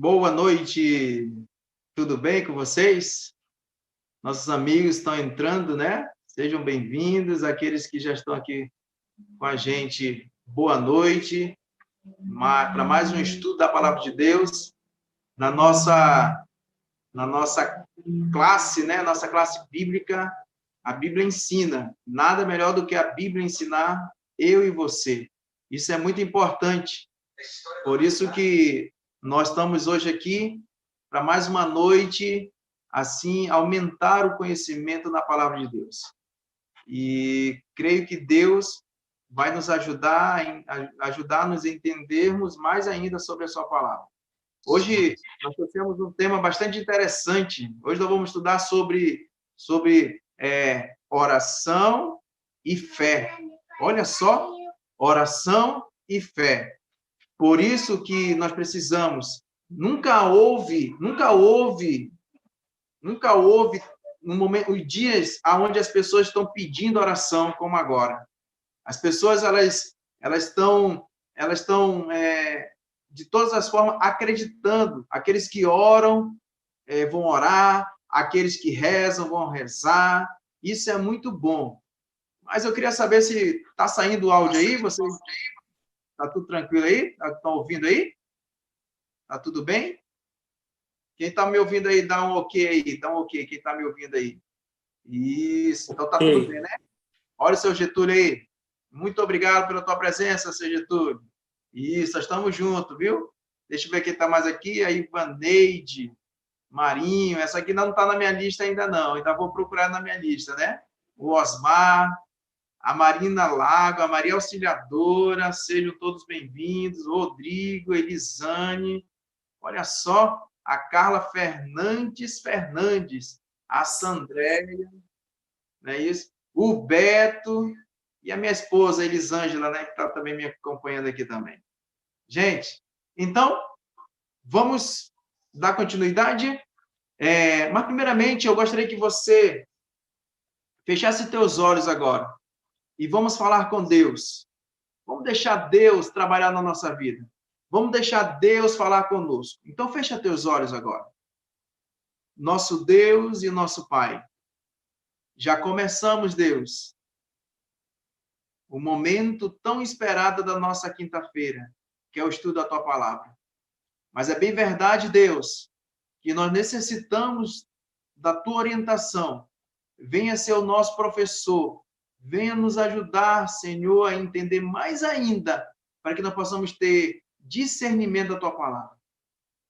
Boa noite, tudo bem com vocês? Nossos amigos estão entrando, né? Sejam bem-vindos, aqueles que já estão aqui com a gente, boa noite, para mais um estudo da Palavra de Deus, na nossa classe, né? Nossa classe bíblica, a Bíblia ensina, nada melhor do que a Bíblia ensinar eu e você. Isso é muito importante, por isso que nós estamos hoje aqui para mais uma noite, assim, aumentar o conhecimento na palavra de Deus. E creio que Deus vai nos ajudar a nos entendermos mais ainda sobre a sua palavra. Hoje nós temos um tema bastante interessante. Hoje nós vamos estudar sobre oração e fé. Olha só, oração e fé. Por isso que nós precisamos. Nunca houve um momento, os dias onde as pessoas estão pedindo oração como agora. As pessoas elas estão de todas as formas acreditando. Aqueles que oram vão orar, aqueles que rezam vão rezar. Isso é muito bom. Mas eu queria saber se está saindo o áudio aí. Vocês está tudo tranquilo aí? Estão ouvindo aí? Está tudo bem? Quem está me ouvindo aí, dá um ok aí. Dá um ok, quem está me ouvindo aí. Isso, então está tudo bem, né? Olha o seu Getúlio aí. Muito obrigado pela tua presença, seu Getúlio. Isso, estamos juntos, viu? Deixa eu ver quem está mais aqui. A Ivaneide, Marinho. Essa aqui não está na minha lista ainda, não. Ainda vou procurar na minha lista, né? O Osmar, a Marina Lago, a Maria Auxiliadora. Sejam todos bem-vindos. Rodrigo, Elisane. Olha só, a Carla Fernandes, a Sandréia, não é isso? O Beto e a minha esposa, Elisângela, né, que está também me acompanhando aqui também. Gente, então, vamos dar continuidade? Mas, primeiramente, eu gostaria que você fechasse teus olhos agora e vamos falar com Deus. Vamos deixar Deus trabalhar na nossa vida. Vamos deixar Deus falar conosco. Então, fecha teus olhos agora. Nosso Deus e nosso Pai. Já começamos, Deus, o momento tão esperado da nossa quinta-feira, que é o estudo da Tua Palavra. Mas é bem verdade, Deus, que nós necessitamos da Tua orientação. Venha ser o nosso professor. Venha nos ajudar, Senhor, a entender mais ainda, para que nós possamos ter discernimento da Tua Palavra.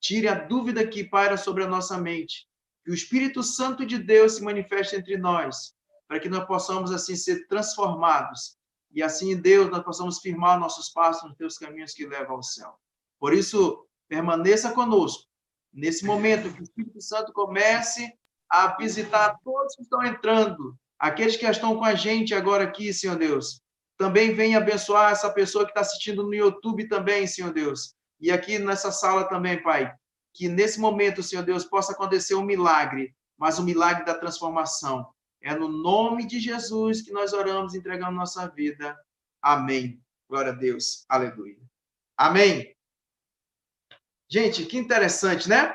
Tire a dúvida que paira sobre a nossa mente. Que o Espírito Santo de Deus se manifeste entre nós, para que nós possamos, assim, ser transformados. E assim, Deus, nós possamos firmar nossos passos nos teus caminhos que levam ao céu. Por isso, permaneça conosco. Nesse momento, que o Espírito Santo comece a visitar todos que estão entrando, aqueles que estão com a gente agora aqui, Senhor Deus. Também venha abençoar essa pessoa que está assistindo no YouTube também, Senhor Deus. E aqui nessa sala também, Pai. Que nesse momento, Senhor Deus, possa acontecer um milagre, mas um milagre da transformação. É no nome de Jesus que nós oramos, entregando nossa vida. Amém. Glória a Deus. Aleluia. Amém. Gente, que interessante, né?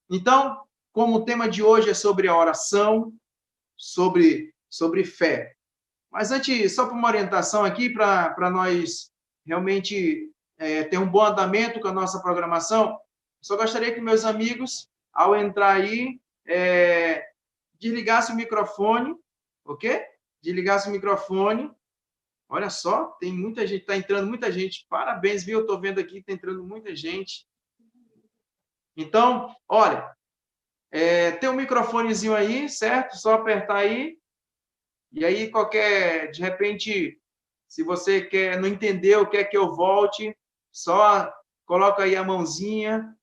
Então, como o tema de hoje é sobre a oração, sobre fé. Mas antes, só para uma orientação aqui, para nós realmente ter um bom andamento com a nossa programação, só gostaria que meus amigos, ao entrar aí, desligassem o microfone, ok? Desligassem o microfone. Olha só, tem muita gente, está entrando muita gente. Parabéns, viu? Eu estou vendo aqui, está entrando muita gente. Então, olha, tem um microfonezinho aí, certo? Só apertar aí. E aí, de repente, se você não entendeu, quer que eu volte, só coloca aí a mãozinha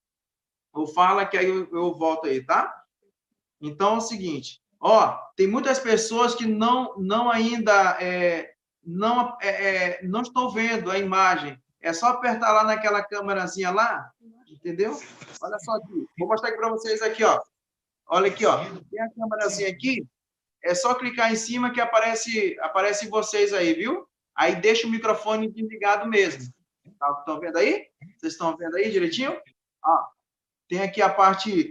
ou fala que aí eu volto aí, tá? Então, é o seguinte, tem muitas pessoas que não ainda não estão vendo a imagem. É só apertar lá naquela câmerazinha lá, entendeu? Olha só aqui. Vou mostrar aqui para vocês aqui, ó. Olha aqui, ó. Tem a câmerazinha aqui. É só clicar em cima que aparece vocês aí, viu? Aí deixa o microfone desligado mesmo. Estão vendo aí? Vocês estão vendo aí direitinho? Ah, tem aqui a parte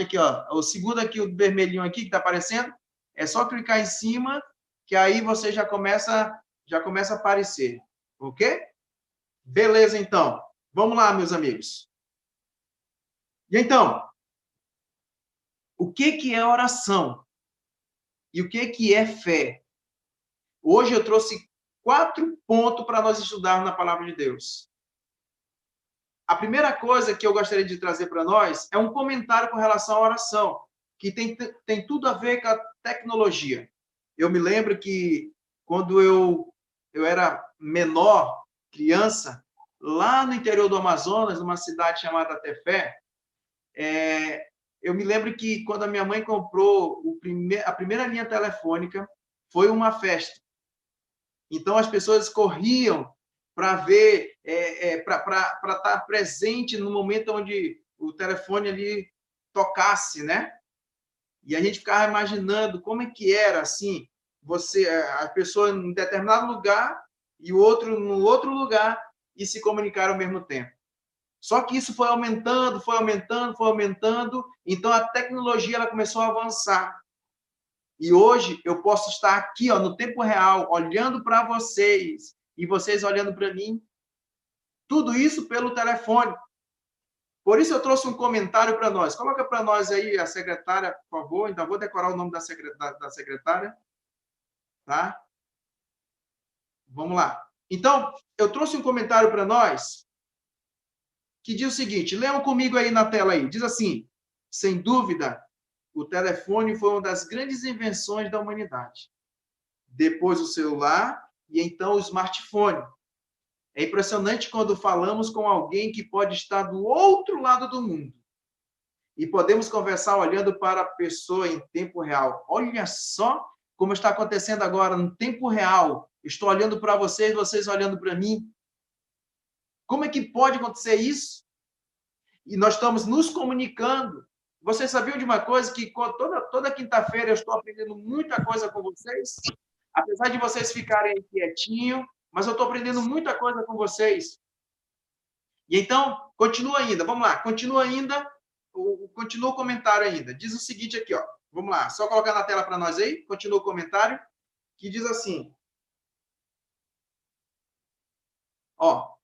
aqui, ó, o segundo aqui, o vermelhinho aqui que está aparecendo, é só clicar em cima, que aí você já começa a aparecer, ok? Beleza, então. Vamos lá, meus amigos. E então, o que é oração? E o que é fé? Hoje eu trouxe 4 pontos para nós estudarmos na palavra de Deus. A primeira coisa que eu gostaria de trazer para nós é um comentário com relação à oração, que tem tudo a ver com a tecnologia. Eu me lembro que quando eu era menor, criança, lá no interior do Amazonas, numa cidade chamada Tefé, eu me lembro que quando a minha mãe comprou a primeira linha telefônica, foi uma festa. Então, as pessoas corriam para ver, para estar presente no momento onde o telefone ali tocasse, né? E a gente ficava imaginando como é que era, assim, a pessoa em determinado lugar e o outro no outro lugar e se comunicar ao mesmo tempo. Só que isso foi aumentando, foi aumentando, foi aumentando, então a tecnologia ela começou a avançar. E hoje eu posso estar aqui, ó, no tempo real, olhando para vocês e vocês olhando para mim. Tudo isso pelo telefone. Por isso eu trouxe um comentário para nós. Coloca para nós aí a secretária, por favor. Ainda vou decorar o nome da secretária, tá? Vamos lá. Então, eu trouxe um comentário para nós que diz o seguinte, leiam comigo aí na tela aí. Diz assim: sem dúvida, o telefone foi uma das grandes invenções da humanidade. Depois o celular e então o smartphone. É impressionante quando falamos com alguém que pode estar do outro lado do mundo e podemos conversar olhando para a pessoa em tempo real. Olha só como está acontecendo agora no tempo real. Estou olhando para vocês, vocês olhando para mim. Como é que pode acontecer isso? E nós estamos nos comunicando. Vocês sabiam de uma coisa que toda quinta-feira eu estou aprendendo muita coisa com vocês? Apesar de vocês ficarem quietinhos, mas eu estou aprendendo muita coisa com vocês. E então, continua ainda, vamos lá, continua ainda, continua o comentário ainda. Diz o seguinte aqui, ó. Vamos lá, só colocar na tela para nós aí, continua o comentário, que diz assim, ó,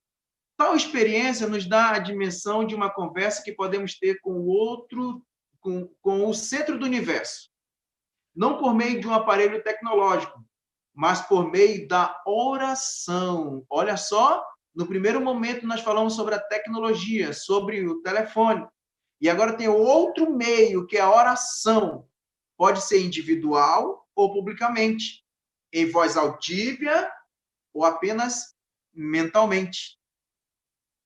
tal experiência nos dá a dimensão de uma conversa que podemos ter com o outro, com o centro do universo. Não por meio de um aparelho tecnológico, mas por meio da oração. Olha só, no primeiro momento nós falamos sobre a tecnologia, sobre o telefone. E agora tem outro meio, que é a oração. Pode ser individual ou publicamente, em voz altiva ou apenas mentalmente.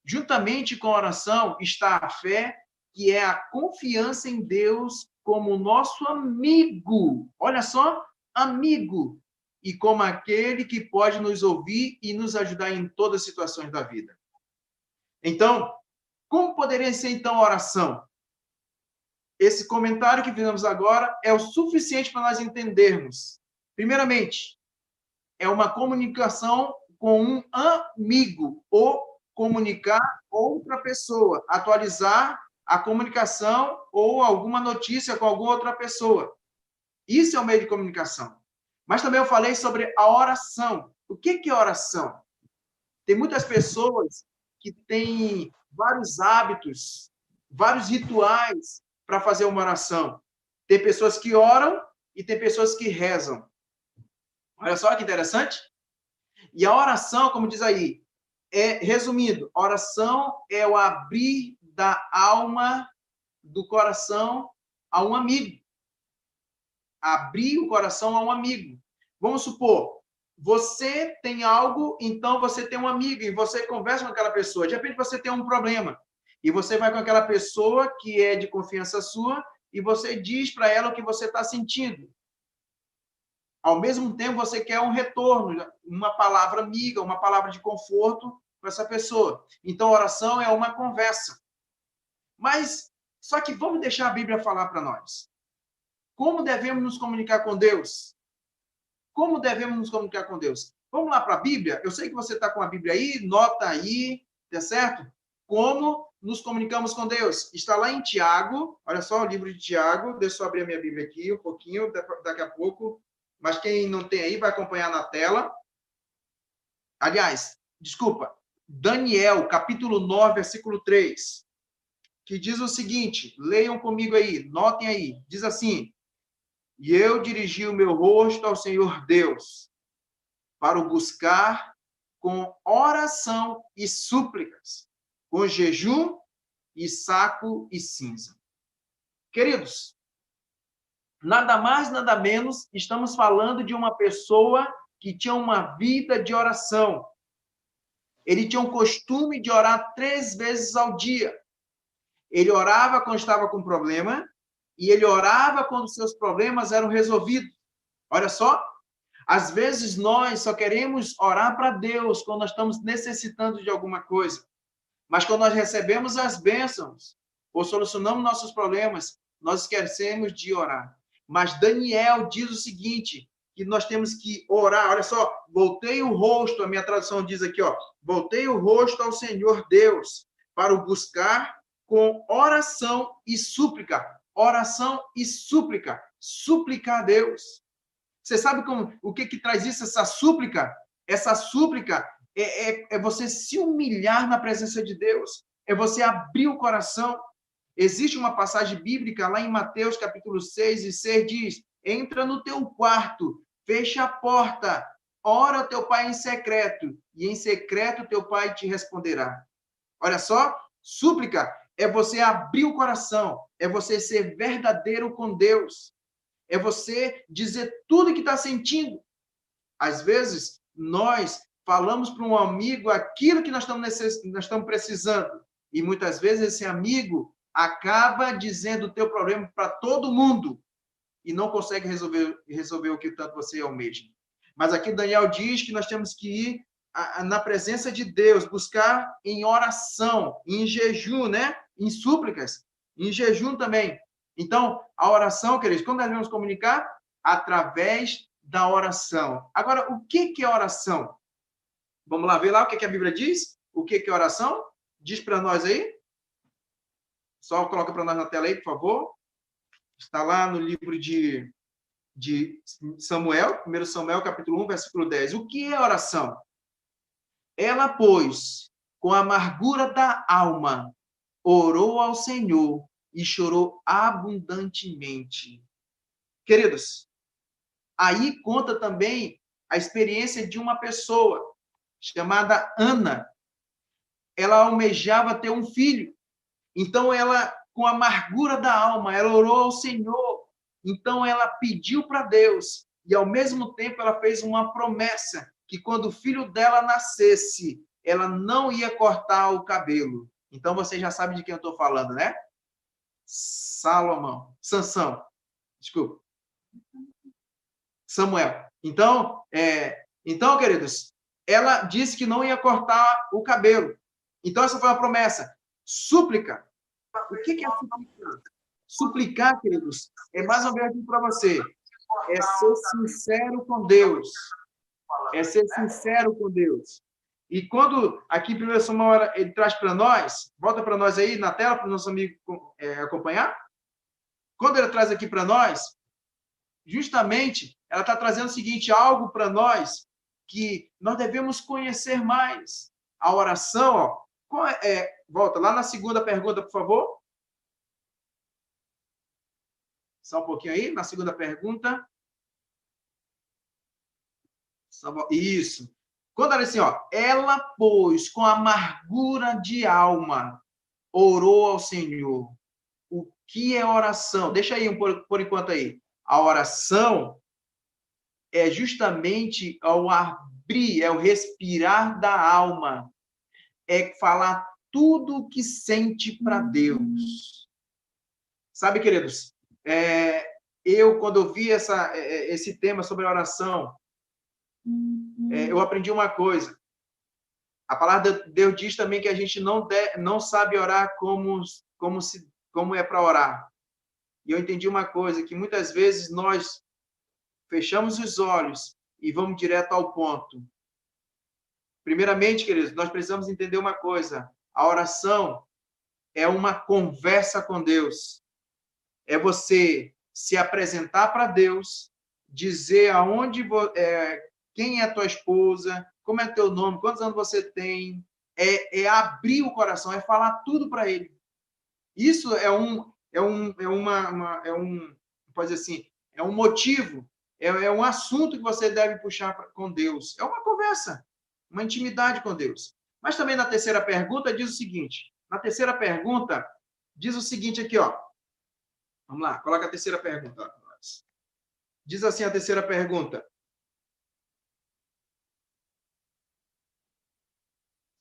Juntamente com a oração está a fé, que é a confiança em Deus como nosso amigo. Olha só, amigo. E como aquele que pode nos ouvir e nos ajudar em todas as situações da vida. Então, como poderia ser então a oração? Esse comentário que fizemos agora é o suficiente para nós entendermos. Primeiramente, é uma comunicação com um amigo, ou comunicar outra pessoa, atualizar a comunicação ou alguma notícia com alguma outra pessoa. Isso é o meio de comunicação. Mas também eu falei sobre a oração. O que é oração? Tem muitas pessoas que têm vários hábitos, vários rituais para fazer uma oração. Tem pessoas que oram e tem pessoas que rezam. Olha só que interessante. E a oração, como diz aí, resumindo, oração é o abrir da alma, do coração a um amigo. Abrir o coração a um amigo. Vamos supor, você tem algo, então você tem um amigo e você conversa com aquela pessoa. De repente você tem um problema e você vai com aquela pessoa que é de confiança sua e você diz para ela o que você está sentindo. Ao mesmo tempo, você quer um retorno, uma palavra amiga, uma palavra de conforto para essa pessoa. Então, a oração é uma conversa. Mas, só que vamos deixar a Bíblia falar para nós. Como devemos nos comunicar com Deus? Como devemos nos comunicar com Deus? Vamos lá para a Bíblia? Eu sei que você está com a Bíblia aí, nota aí, tá certo? Como nos comunicamos com Deus? Está lá em Tiago, olha só o livro de Tiago, deixa eu abrir a minha Bíblia aqui um pouquinho, daqui a pouco, mas quem não tem aí vai acompanhar na tela. Aliás, desculpa, Daniel, capítulo 9, versículo 3, que diz o seguinte, leiam comigo aí, notem aí, diz assim, e eu dirigi o meu rosto ao Senhor Deus, para o buscar com oração e súplicas, com jejum e saco e cinza. Queridos, nada mais, nada menos, estamos falando de uma pessoa que tinha uma vida de oração. Ele tinha um costume de orar 3 vezes ao dia. Ele orava quando estava com problema e ele orava quando seus problemas eram resolvidos. Olha só, às vezes nós só queremos orar para Deus quando nós estamos necessitando de alguma coisa. Mas quando nós recebemos as bênçãos ou solucionamos nossos problemas, nós esquecemos de orar. Mas Daniel diz o seguinte, que nós temos que orar. Olha só, voltei o rosto, a minha tradução diz aqui, ó, voltei o rosto ao Senhor Deus para o buscar com oração e súplica. Oração e súplica. Suplicar a Deus. Você sabe o que traz isso, essa súplica? Essa súplica é você se humilhar na presença de Deus, é você abrir o coração. Existe uma passagem bíblica lá em Mateus, capítulo 6, e 6 diz, entra no teu quarto, fecha a porta, ora teu pai em secreto, e em secreto teu pai te responderá. Olha só, súplica é você abrir o coração, é você ser verdadeiro com Deus, é você dizer tudo que está sentindo. Às vezes, nós falamos para um amigo aquilo que nós estamos precisando. E muitas vezes esse amigo acaba dizendo o teu problema para todo mundo e não consegue resolver o que tanto você almeja. Mas aqui Daniel diz que nós temos que ir na presença de Deus, buscar em oração, em jejum, né? Em súplicas, em jejum também. Então, a oração, queridos, como nós vamos comunicar? Através da oração. Agora, o que é oração? Vamos lá ver lá o que a Bíblia diz? O que é oração? Diz para nós aí. Só coloca para nós na tela aí, por favor. Está lá no livro de Samuel, 1 Samuel, capítulo 1, versículo 10. O que é oração? Ela, pois, com a amargura da alma, orou ao Senhor e chorou abundantemente. Queridos, aí conta também a experiência de uma pessoa chamada Ana. Ela almejava ter um filho. Então, ela, com a amargura da alma, ela orou ao Senhor. Então, ela pediu para Deus. E, ao mesmo tempo, ela fez uma promessa que, quando o filho dela nascesse, ela não ia cortar o cabelo. Então, você já sabe de quem eu estou falando, né? Sansão. Desculpa. Samuel. Então, queridos, ela disse que não ia cortar o cabelo. Então, essa foi uma promessa. Súplica. O que é suplicar? Suplicar, queridos, é mais uma vez para você. É ser sincero com Deus. É ser sincero com Deus. E quando, aqui em 1 Samuel, ele traz para nós, volta para nós aí na tela, para o nosso amigo acompanhar. Quando ele traz aqui para nós, justamente, ela está trazendo o seguinte, algo para nós que nós devemos conhecer mais. A oração, ó, volta lá na segunda pergunta, por favor. Só um pouquinho aí, na segunda pergunta. Isso. Quando ela assim, ó, ela, pois, com amargura de alma, orou ao Senhor. O que é oração? Deixa aí por enquanto aí. A oração é justamente ao abrir, é o respirar da alma, é falar tudo o que sente para Deus. Sabe, queridos, quando eu vi esse tema sobre a oração, eu aprendi uma coisa. A palavra de Deus diz também que a gente não sabe orar como é para orar. E eu entendi uma coisa, que muitas vezes nós fechamos os olhos e vamos direto ao ponto. Primeiramente, queridos, nós precisamos entender uma coisa. A oração é uma conversa com Deus. É você se apresentar para Deus, dizer quem é a tua esposa, como é teu nome, quantos anos você tem, é abrir o coração, é falar tudo para Ele. Isso pode dizer assim, é um motivo, é um assunto que você deve puxar com Deus. É uma conversa, uma intimidade com Deus. Mas também na terceira pergunta diz o seguinte, aqui, ó. Vamos lá, coloca a terceira pergunta. Diz assim a terceira pergunta.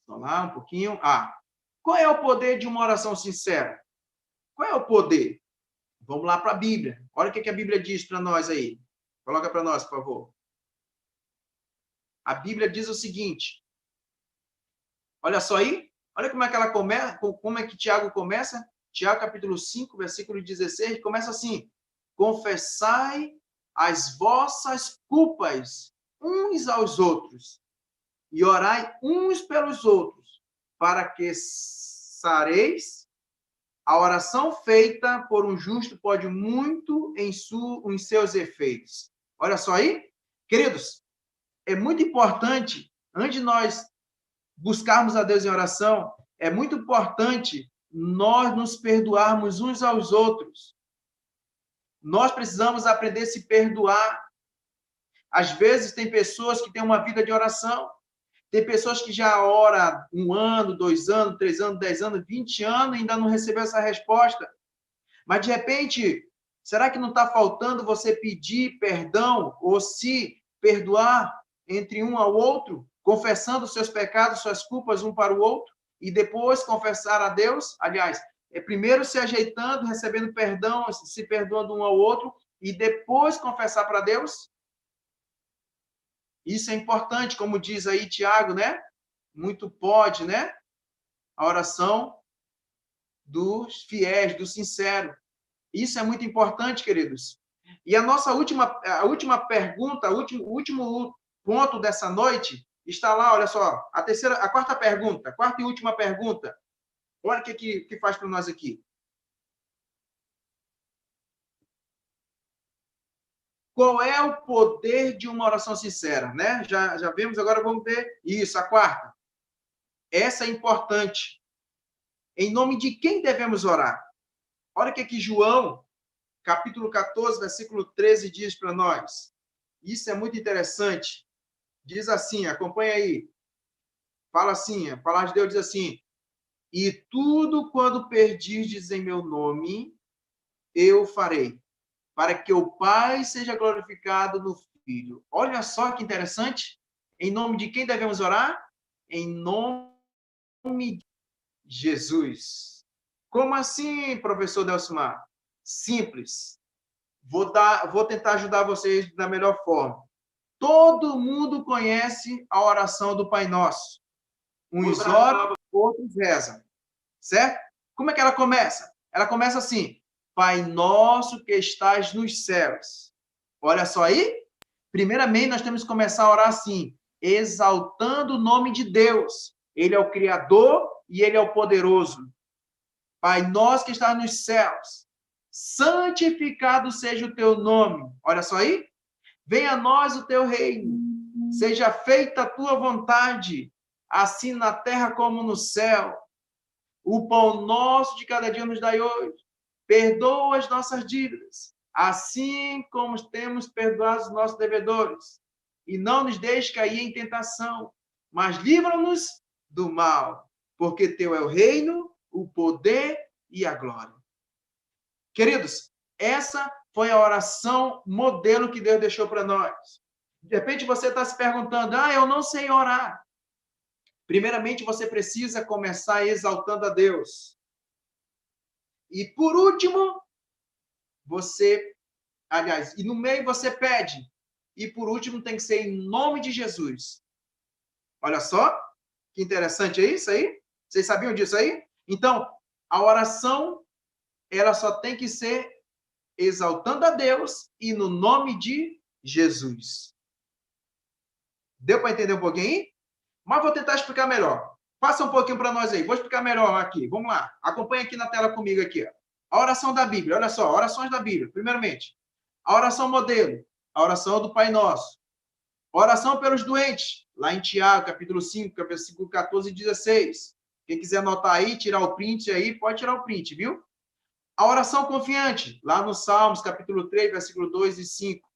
Vamos lá, um pouquinho. Qual é o poder de uma oração sincera? Qual é o poder? Vamos lá para a Bíblia. Olha o que a Bíblia diz para nós aí. Coloca para nós, por favor. A Bíblia diz o seguinte. Olha só aí. Olha como é que ela começa, como é que Tiago começa. Tiago, capítulo 5, versículo 16, começa assim. Confessai as vossas culpas uns aos outros e orai uns pelos outros, para que sareis. A oração feita por um justo pode muito em seus efeitos. Olha só aí. Queridos, é muito importante, antes de nós buscarmos a Deus em oração, é muito importante nós nos perdoarmos uns aos outros. Nós precisamos aprender a se perdoar. Às vezes, tem pessoas que têm uma vida de oração, tem pessoas que já oram 1 ano, 2 anos, 3 anos, 10 anos, 20 anos e ainda não recebeu essa resposta. Mas, de repente, será que não está faltando você pedir perdão ou se perdoar entre um ao outro, confessando seus pecados, suas culpas um para o outro, e depois confessar a Deus? Aliás, é primeiro se ajeitando, recebendo perdão, se perdoando um ao outro, e depois confessar para Deus? Isso é importante, como diz aí Tiago, né? Muito pode, né? A oração dos fiéis, do sincero. Isso é muito importante, queridos. E a última pergunta, o último ponto dessa noite está lá, olha só, a quarta e última pergunta. Olha o que faz para nós aqui. Qual é o poder de uma oração sincera, né? Já vimos, agora vamos ver isso, a quarta. Essa é importante. Em nome de quem devemos orar? Olha o que João, capítulo 14, versículo 13, diz para nós. Isso é muito interessante. Diz assim, acompanha aí. Fala assim, a palavra de Deus diz assim, e tudo quando perdirdes em meu nome, eu farei, para que o Pai seja glorificado no Filho. Olha só que interessante. Em nome de quem devemos orar? Em nome de Jesus. Como assim, professor Delcimar? Simples. Vou tentar ajudar vocês da melhor forma. Todo mundo conhece a oração do Pai Nosso. Uns oram, outros rezam. Certo? Como é que ela começa? Ela começa assim, Pai Nosso que estás nos céus. Olha só aí. Primeiramente, nós temos que começar a orar assim, exaltando o nome de Deus. Ele é o Criador e Ele é o Poderoso. Pai Nosso que estás nos céus, santificado seja o teu nome. Olha só aí. Venha a nós o teu reino. Seja feita a tua vontade, assim na terra como no céu. O pão nosso de cada dia nos dai hoje. Perdoa as nossas dívidas, assim como temos perdoado os nossos devedores. E não nos deixe cair em tentação, mas livra-nos do mal, porque teu é o reino, o poder e a glória. Queridos, essa foi a oração modelo que Deus deixou para nós. De repente você está se perguntando, eu não sei orar. Primeiramente, você precisa começar exaltando a Deus. E por último, e no meio você pede. E por último, tem que ser em nome de Jesus. Olha só, que interessante é isso aí? Vocês sabiam disso aí? Então, a oração, ela só tem que ser exaltando a Deus e no nome de Jesus. Deu para entender um pouquinho aí? Mas vou tentar explicar melhor. Passa um pouquinho para nós aí. Vou explicar melhor aqui. Vamos lá. Acompanha aqui na tela comigo aqui. Ó. A oração da Bíblia. Olha só, orações da Bíblia. Primeiramente, a oração modelo. A oração do Pai Nosso. A oração pelos doentes. Lá em Tiago, capítulo 5, versículo 14 e 16. Quem quiser anotar aí, tirar o print aí, pode tirar o print, viu? A oração confiante. Lá no Salmos, capítulo 3, versículo 2 e 5.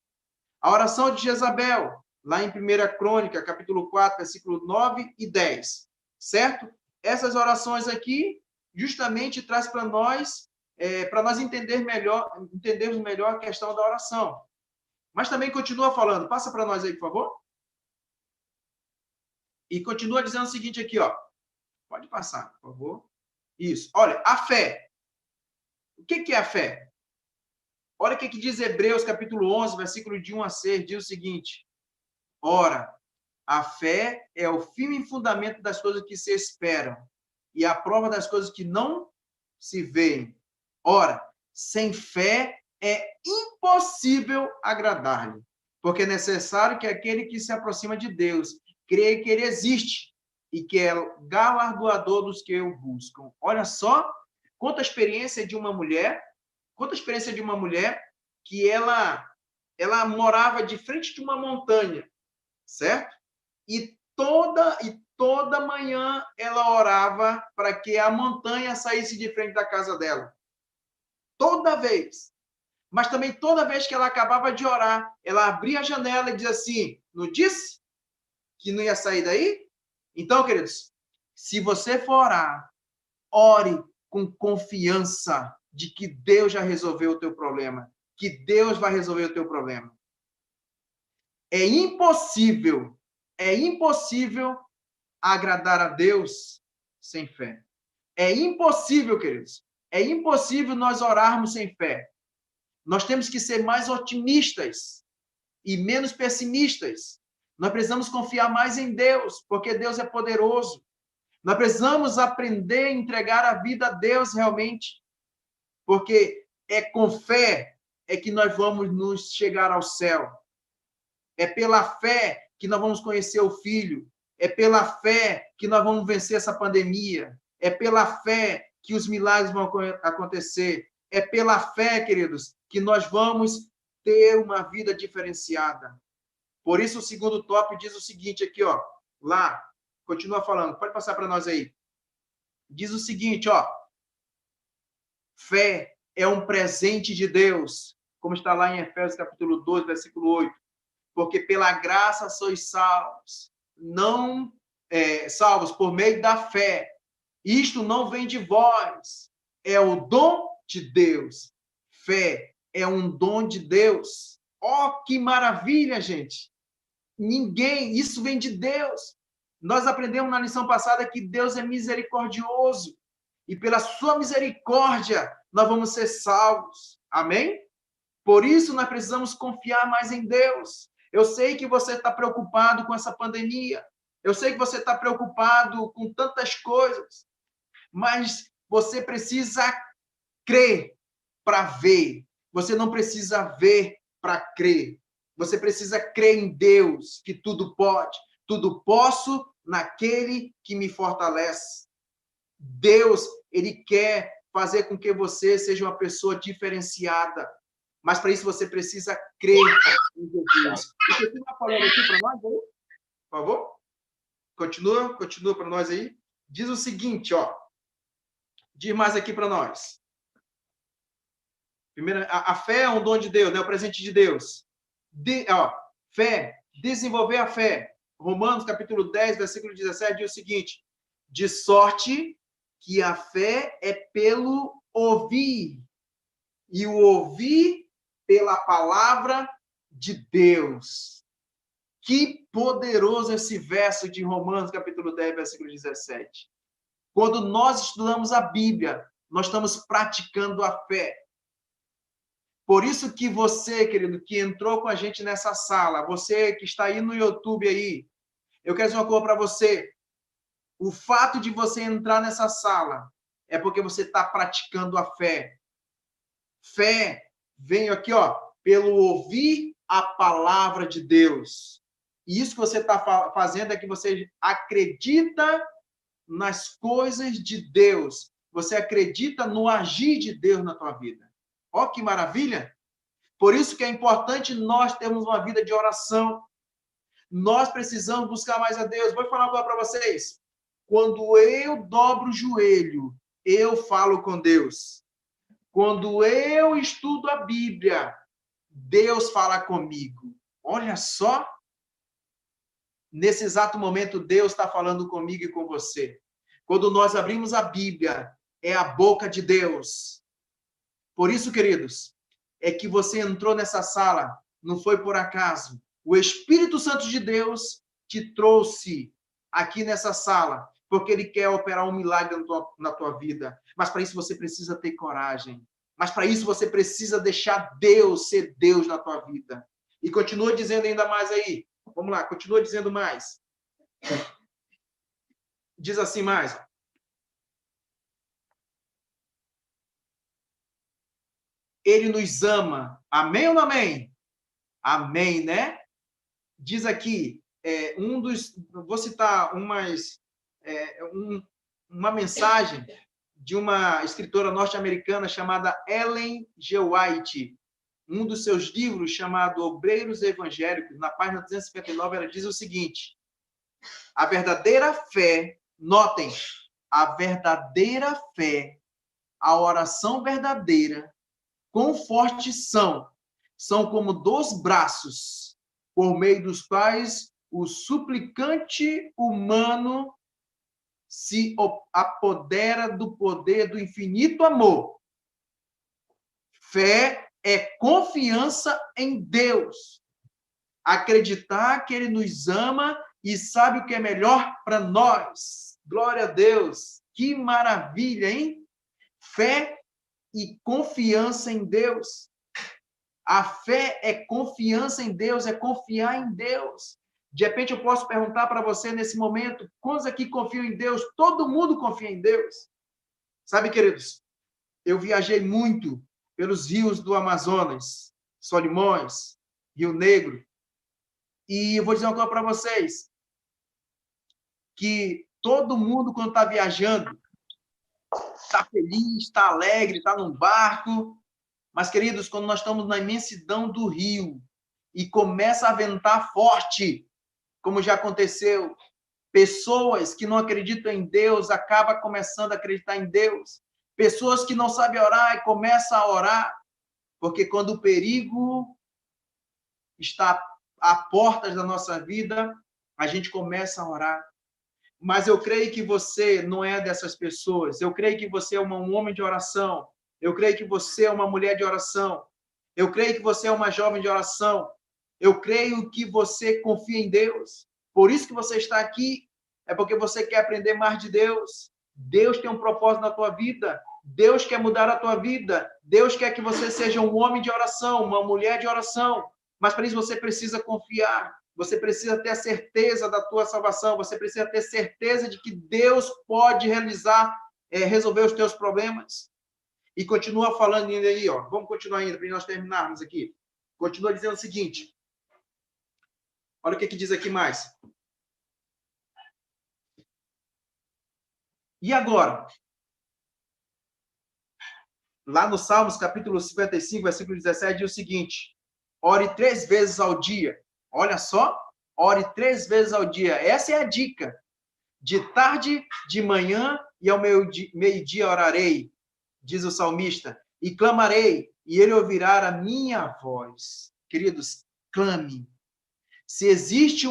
A oração de Jezabel. Lá em 1 Crônica, capítulo 4, versículo 9 e 10. Certo? Essas orações aqui justamente traz para nós entendermos melhor a questão da oração. Mas também continua falando. Passa para nós aí, por favor. E continua dizendo o seguinte aqui, ó. Pode passar, por favor. Isso. Olha, a fé. O que é a fé? Olha o que diz Hebreus, capítulo 11, versículo de 1 a 6. Diz o seguinte. Ora, a fé é o firme fundamento das coisas que se esperam e a prova das coisas que não se veem. Ora, sem fé é impossível agradar-lhe, porque é necessário que aquele que se aproxima de Deus creia que ele existe e que é galardoador dos que o buscam. Olha só, conta a experiência de uma mulher, que ela morava de frente de uma montanha, certo? E toda manhã ela orava para que a montanha saísse de frente da casa dela. Toda vez. Mas também toda vez que ela acabava de orar, ela abria a janela e dizia assim, não disse que não ia sair daí? Então, queridos, se você for orar, ore com confiança de que Deus já resolveu o teu problema, que Deus vai resolver o teu problema. É impossível agradar a Deus sem fé. É impossível, queridos. É impossível nós orarmos sem fé. Nós temos que ser mais otimistas e menos pessimistas. Nós precisamos confiar mais em Deus, porque Deus é poderoso. Nós precisamos aprender a entregar a vida a Deus realmente, porque é com fé que nós vamos nos chegar ao céu. É pela fé que nós vamos conhecer o Filho. É pela fé que nós vamos vencer essa pandemia. É pela fé que os milagres vão acontecer. É pela fé, queridos, que nós vamos ter uma vida diferenciada. Por isso, o segundo tópico diz o seguinte aqui, ó. Lá, continua falando. Pode passar para nós aí. Diz o seguinte, ó. Fé é um presente de Deus, como está lá em Efésios capítulo 2, versículo 8. Porque pela graça sois salvos, salvos por meio da fé. Isto não vem de vós, é o dom de Deus. Fé é um dom de Deus. Oh, que maravilha, gente! Isso vem de Deus. Nós aprendemos na lição passada que Deus é misericordioso e pela sua misericórdia nós vamos ser salvos. Amém? Por isso nós precisamos confiar mais em Deus. Eu sei que você está preocupado com essa pandemia. Eu sei que você está preocupado com tantas coisas. Mas você precisa crer para ver. Você não precisa ver para crer. Você precisa crer em Deus, que tudo pode. Tudo posso naquele que me fortalece. Deus, ele quer fazer com que você seja uma pessoa diferenciada. Mas para isso você precisa crer em Jesus. Você está falando aqui para nós, aí? Por favor? Continua para nós aí. Diz o seguinte, ó. Diz mais aqui para nós. Primeiro, a fé é um dom de Deus, né? O presente de Deus. Fé, desenvolver a fé. Romanos, capítulo 10, versículo 17, diz o seguinte: de sorte que a fé é pelo ouvir, e o ouvir pela palavra de Deus. Que poderoso esse verso de Romanos, capítulo 10, versículo 17. Quando nós estudamos a Bíblia, nós estamos praticando a fé. Por isso que você, querido, que entrou com a gente nessa sala, você que está aí no YouTube aí, eu quero dizer uma coisa para você. O fato de você entrar nessa sala é porque você está praticando a fé. Fé vem aqui, ó, pelo ouvir a palavra de Deus. E isso que você está fazendo é que você acredita nas coisas de Deus. Você acredita no agir de Deus na tua vida. Ó, que maravilha! Por isso que é importante nós termos uma vida de oração. Nós precisamos buscar mais a Deus. Vou falar agora para vocês. Quando eu dobro o joelho, eu falo com Deus. Quando eu estudo a Bíblia, Deus fala comigo. Olha só. Nesse exato momento, Deus está falando comigo e com você. Quando nós abrimos a Bíblia, é a boca de Deus. Por isso, queridos, é que você entrou nessa sala, não foi por acaso. O Espírito Santo de Deus te trouxe aqui nessa sala, porque ele quer operar um milagre na tua vida. Mas para isso você precisa ter coragem. Mas para isso você precisa deixar Deus ser Deus na tua vida. E continua dizendo ainda mais aí. Vamos lá, continua dizendo mais. Diz assim mais. Ele nos ama. Amém ou não amém? Amém, né? Diz aqui, vou citar uma mensagem de uma escritora norte-americana chamada Ellen G. White. Um dos seus livros, chamado Obreiros Evangélicos, na página 259, ela diz o seguinte: a verdadeira fé, notem, a verdadeira fé, a oração verdadeira, quão fortes são como 2 braços, por meio dos quais o suplicante humano se apodera do poder do infinito amor. Fé é confiança em Deus. Acreditar que Ele nos ama e sabe o que é melhor para nós. Glória a Deus. Que maravilha, hein? Fé e confiança em Deus. A fé é confiança em Deus, é confiar em Deus. De repente eu posso perguntar para você nesse momento, quantos aqui confiam em Deus? Todo mundo confia em Deus. Sabe, queridos, eu viajei muito pelos rios do Amazonas, Solimões, Rio Negro, e eu vou dizer uma coisa para vocês, que todo mundo, quando está viajando, está feliz, está alegre, está num barco. Mas, queridos, quando nós estamos na imensidão do rio e começa a ventar forte, como já aconteceu, pessoas que não acreditam em Deus acabam começando a acreditar em Deus. Pessoas que não sabem orar e começam a orar, porque quando o perigo está à porta da nossa vida, a gente começa a orar. Mas eu creio que você não é dessas pessoas. Eu creio que você é um homem de oração. Eu creio que você é uma mulher de oração. Eu creio que você é uma jovem de oração. Eu creio que você confia em Deus. Por isso que você está aqui. É porque você quer aprender mais de Deus. Deus tem um propósito na tua vida. Deus quer mudar a tua vida. Deus quer que você seja um homem de oração, uma mulher de oração. Mas para isso você precisa confiar. Você precisa ter a certeza da tua salvação. Você precisa ter certeza de que Deus pode resolver os teus problemas. E continua falando ainda aí, ó. Vamos continuar ainda, para nós terminarmos aqui. Continua dizendo o seguinte. Olha o que diz aqui mais. E agora? Lá no Salmos, capítulo 55, versículo 17, diz o seguinte: ore 3 vezes ao dia. Olha só, ore 3 vezes ao dia. Essa é a dica. De tarde, de manhã e ao meio-dia orarei, diz o salmista, e clamarei, e ele ouvirá a minha voz. Queridos, clame. Se existe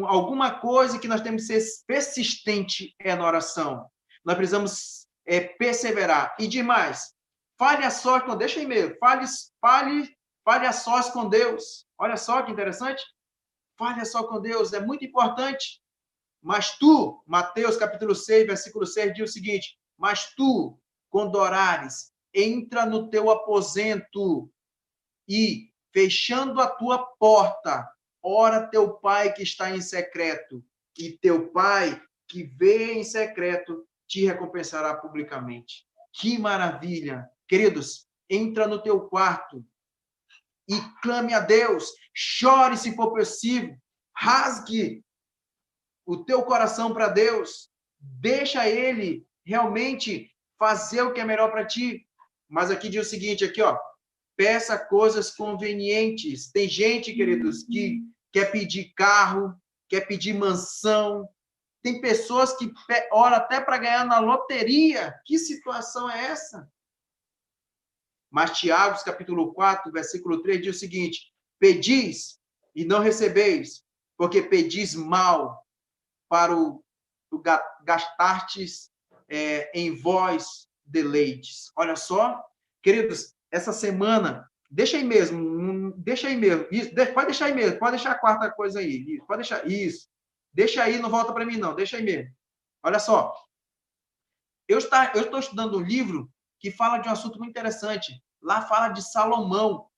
alguma coisa que nós temos que ser persistente é na oração. Nós precisamos perseverar. E demais, fale a sós com... Deixa aí mesmo. Fale a sós com Deus. Olha só que interessante. Fale a sós com Deus. É muito importante. Mas tu, Mateus capítulo 6, versículo 6, diz o seguinte: mas tu, quando orares, entra no teu aposento e, fechando a tua porta, ora teu pai que está em secreto, e teu pai que vê em secreto te recompensará publicamente. Que maravilha! Queridos, entra no teu quarto e clame a Deus, chore se for possível, rasgue o teu coração para Deus. Deixa Ele realmente fazer o que é melhor para ti. Mas aqui diz o seguinte, aqui, ó, peça coisas convenientes. Tem gente, queridos, que quer pedir carro, quer pedir mansão. Tem pessoas que oram até para ganhar na loteria. Que situação é essa? Mas Tiago, capítulo 4, versículo 3, diz o seguinte: pedis e não recebeis, porque pedis mal para o gastartes em vós deleites. Olha só, queridos, essa semana, deixa aí mesmo, isso, pode deixar aí mesmo, pode deixar a quarta coisa aí, pode deixar, isso, deixa aí, não volta para mim não, deixa aí mesmo. Olha só, eu estou estudando um livro que fala de um assunto muito interessante. Lá fala de Salomão.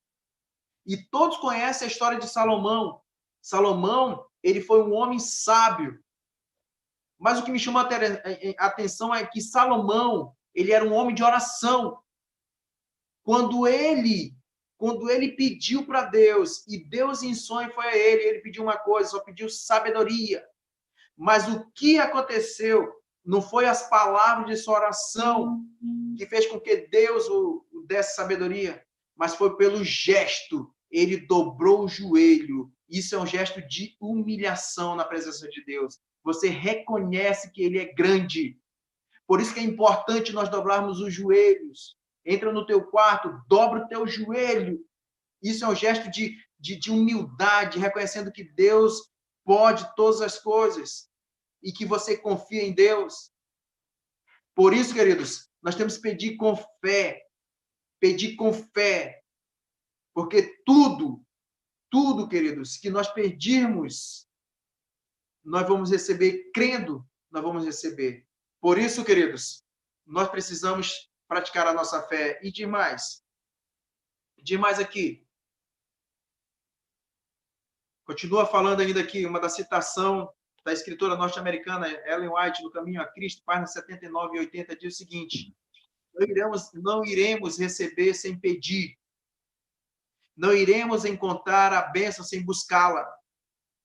E todos conhecem a história de Salomão. Salomão, ele foi um homem sábio. Mas o que me chamou a atenção é que Salomão, ele era um homem de oração. Quando ele pediu para Deus, e Deus em sonho foi a ele pediu uma coisa, só pediu sabedoria. Mas o que aconteceu não foi as palavras de sua oração que fez com que Deus o desse sabedoria, mas foi pelo gesto. Ele dobrou o joelho. Isso é um gesto de humilhação na presença de Deus. Você reconhece que Ele é grande. Por isso que é importante nós dobrarmos os joelhos. Entra no teu quarto, dobra o teu joelho. Isso é um gesto de humildade, reconhecendo que Deus pode todas as coisas e que você confia em Deus. Por isso, queridos, nós temos que pedir com fé, porque tudo, queridos, que nós pedirmos, nós vamos receber, crendo, nós vamos receber. Por isso, queridos, nós precisamos praticar a nossa fé. E demais aqui. Continua falando ainda aqui, uma da citação da escritora norte-americana Ellen White, no Caminho a Cristo, página 79 e 80, diz o seguinte: não iremos receber sem pedir. Não iremos encontrar a bênção sem buscá-la.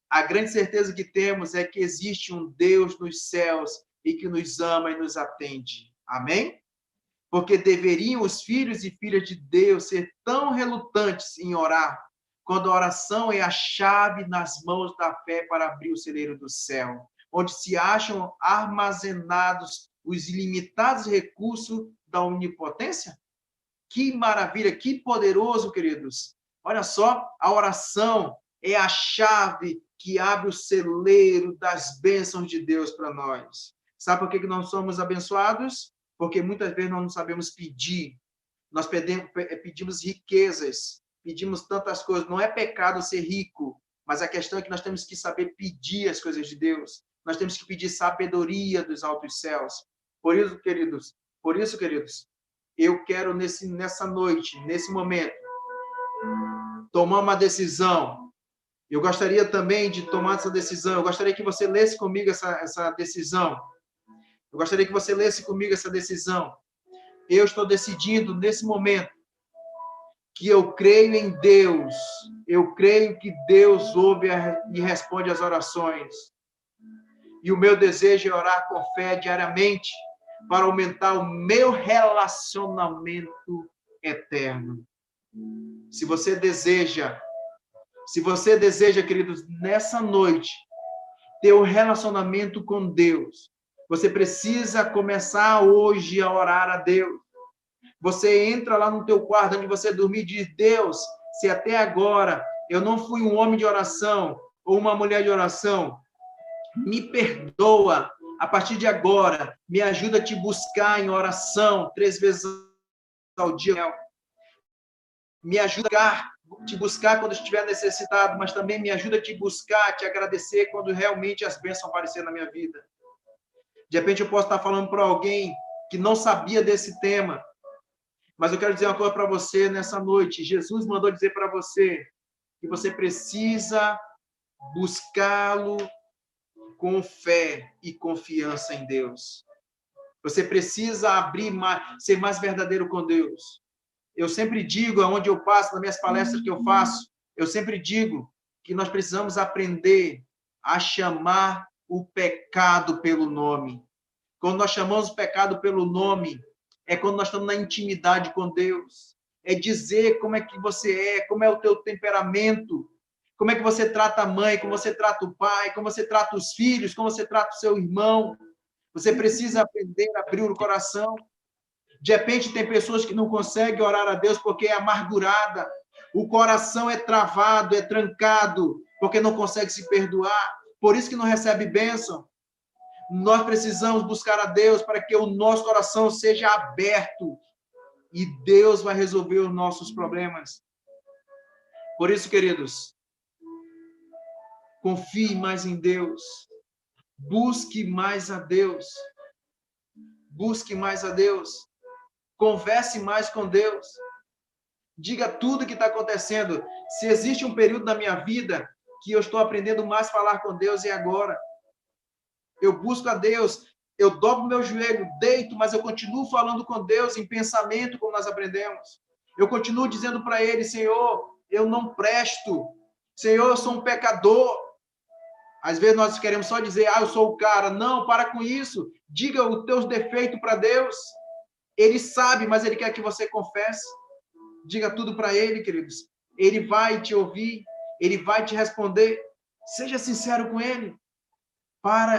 A grande certeza que temos é que existe um Deus nos céus e que nos ama e nos atende. Amém? Porque deveriam os filhos e filhas de Deus ser tão relutantes em orar, quando a oração é a chave nas mãos da fé para abrir o celeiro do céu, onde se acham armazenados os ilimitados recursos da onipotência? Que maravilha, que poderoso, queridos. Olha só, a oração é a chave que abre o celeiro das bênçãos de Deus para nós. Sabe por que nós somos abençoados? Porque muitas vezes nós não sabemos pedir. Nós pedimos riquezas, pedimos tantas coisas. Não é pecado ser rico, mas a questão é que nós temos que saber pedir as coisas de Deus. Nós temos que pedir sabedoria dos altos céus. Por isso, queridos, eu quero nessa noite, nesse momento, tomar uma decisão. Eu gostaria também de tomar essa decisão. Eu gostaria que você lesse comigo essa decisão. Eu gostaria que você lesse comigo essa decisão. Eu estou decidindo nesse momento que eu creio em Deus. Eu creio que Deus ouve e responde às orações. E o meu desejo é orar com fé diariamente para aumentar o meu relacionamento eterno. Se você deseja, queridos, nessa noite, ter um relacionamento com Deus, você precisa começar hoje a orar a Deus. Você entra lá no teu quarto, onde você dormir, e diz: Deus, se até agora eu não fui um homem de oração ou uma mulher de oração, me perdoa. A partir de agora, me ajuda a te buscar em oração 3 vezes ao dia. Me ajuda a te buscar quando estiver necessitado, mas também me ajuda a te buscar, a te agradecer quando realmente as bênçãos aparecerem na minha vida. De repente eu posso estar falando para alguém que não sabia desse tema, mas eu quero dizer uma coisa para você nessa noite. Jesus mandou dizer para você que você precisa buscá-lo com fé e confiança em Deus. Você precisa ser mais verdadeiro com Deus. Eu sempre digo, aonde eu passo, nas minhas palestras que eu faço, eu sempre digo que nós precisamos aprender a chamar o pecado pelo nome. Quando nós chamamos o pecado pelo nome, é quando nós estamos na intimidade com Deus. É dizer como é que você é, como é o teu temperamento, como é que você trata a mãe, como você trata o pai, como você trata os filhos, como você trata o seu irmão. Você precisa aprender a abrir o coração. De repente, tem pessoas que não conseguem orar a Deus porque é amargurada. O coração é travado, é trancado, porque não consegue se perdoar. Por isso que não recebe bênção. Nós precisamos buscar a Deus para que o nosso coração seja aberto e Deus vai resolver os nossos problemas. Por isso, queridos, confie mais em Deus. Busque mais a Deus. Busque mais a Deus. Converse mais com Deus. Diga tudo o que está acontecendo. Se existe um período na minha vida que eu estou aprendendo mais a falar com Deus, é agora. Eu busco a Deus, eu dobro meu joelho, deito, mas eu continuo falando com Deus em pensamento, como nós aprendemos. Eu continuo dizendo para Ele, Senhor, eu não presto. Senhor, eu sou um pecador. Às vezes nós queremos só dizer, eu sou o cara. Não, para com isso. Diga os teus defeitos para Deus. Ele sabe, mas Ele quer que você confesse. Diga tudo para Ele, queridos. Ele vai te ouvir, Ele vai te responder. Seja sincero com Ele.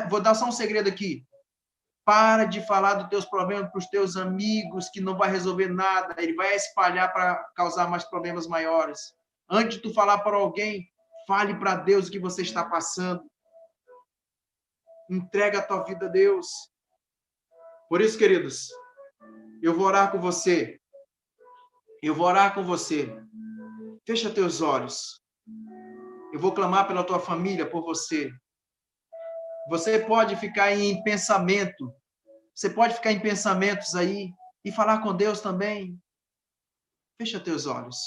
Vou dar só um segredo aqui. Para de falar dos teus problemas para os teus amigos, que não vai resolver nada. Ele vai espalhar para causar mais problemas maiores. Antes de tu falar para alguém, fale para Deus o que você está passando. Entrega a tua vida a Deus. Por isso, queridos, eu vou orar com você. Eu vou orar com você. Fecha teus olhos. Eu vou clamar pela tua família, por você. Você pode ficar em pensamento. Você pode ficar em pensamentos aí e falar com Deus também. Fecha teus olhos.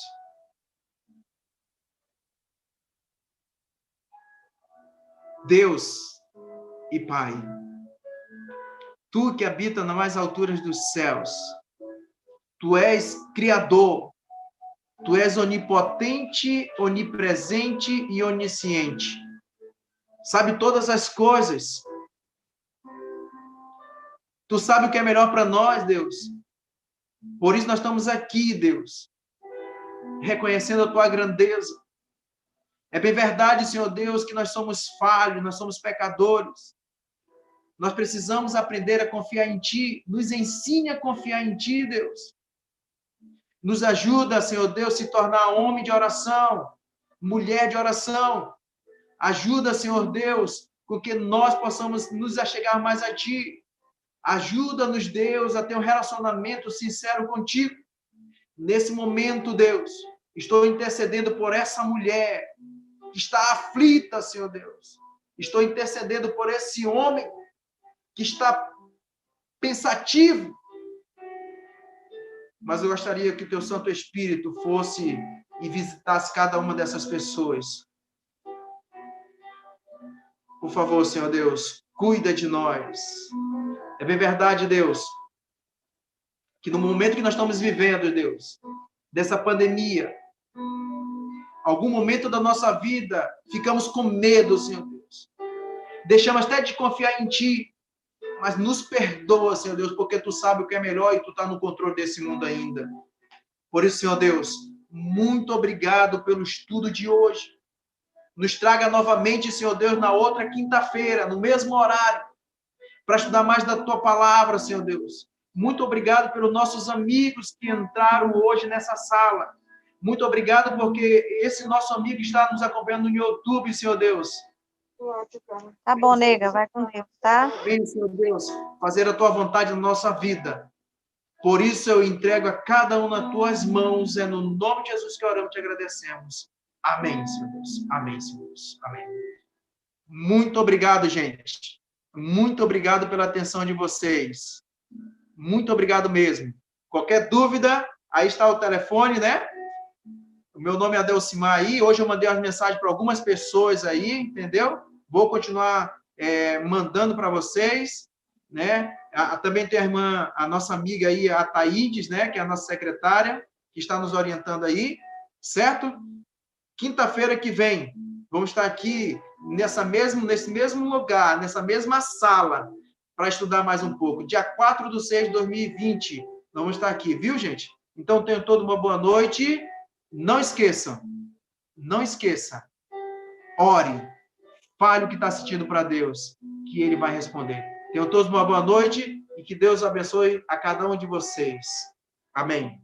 Deus e Pai, Tu que habita nas mais alturas dos céus, Tu és Criador, Tu és onipotente, onipresente e onisciente. Sabe todas as coisas. Tu sabe o que é melhor para nós, Deus. Por isso nós estamos aqui, Deus, reconhecendo a Tua grandeza. É bem verdade, Senhor Deus, que nós somos falhos, nós somos pecadores. Nós precisamos aprender a confiar em Ti. Nos ensine a confiar em Ti, Deus. Nos ajuda, Senhor Deus, a se tornar homem de oração, mulher de oração. Ajuda, Senhor Deus, com que nós possamos nos achegar mais a Ti. Ajuda-nos, Deus, a ter um relacionamento sincero contigo. Nesse momento, Deus, estou intercedendo por essa mulher que está aflita, Senhor Deus. Estou intercedendo por esse homem que está pensativo. Mas eu gostaria que o Teu Santo Espírito fosse e visitasse cada uma dessas pessoas. Por favor, Senhor Deus, cuida de nós. É bem verdade, Deus, que no momento que nós estamos vivendo, Deus, dessa pandemia, algum momento da nossa vida, ficamos com medo, Senhor Deus. Deixamos até de confiar em Ti, mas nos perdoa, Senhor Deus, porque Tu sabe o que é melhor e Tu está no controle desse mundo ainda. Por isso, Senhor Deus, muito obrigado pelo estudo de hoje. Nos traga novamente, Senhor Deus, na outra quinta-feira, no mesmo horário, para estudar mais da Tua palavra, Senhor Deus. Muito obrigado pelos nossos amigos que entraram hoje nessa sala. Muito obrigado porque esse nosso amigo está nos acompanhando no YouTube, Senhor Deus. Tá bom, nega, vai com Deus, tá? Vem, Senhor Deus, fazer a Tua vontade na nossa vida. Por isso eu entrego a cada um nas Tuas mãos. É no nome de Jesus que oramos e te agradecemos. Amém, Senhor Deus. Amém, Senhor Deus. Amém. Muito obrigado, gente. Muito obrigado pela atenção de vocês. Muito obrigado mesmo. Qualquer dúvida, aí está o telefone, né? O meu nome é Adelcimar aí. Hoje eu mandei as mensagens para algumas pessoas aí, entendeu? Vou continuar mandando para vocês, né? Também tem a irmã, a nossa amiga aí, a Thaídes, né? Que é a nossa secretária, que está nos orientando aí, certo? Quinta-feira que vem, Vamos estar aqui nesse mesmo lugar, nessa mesma sala, para estudar mais um pouco. Dia 4/6/2020, nós vamos estar aqui, viu, gente? Então, tenham todos uma boa noite. Não esqueçam, ore, fale o que está sentindo para Deus, que Ele vai responder. Tenham todos uma boa noite e que Deus abençoe a cada um de vocês. Amém.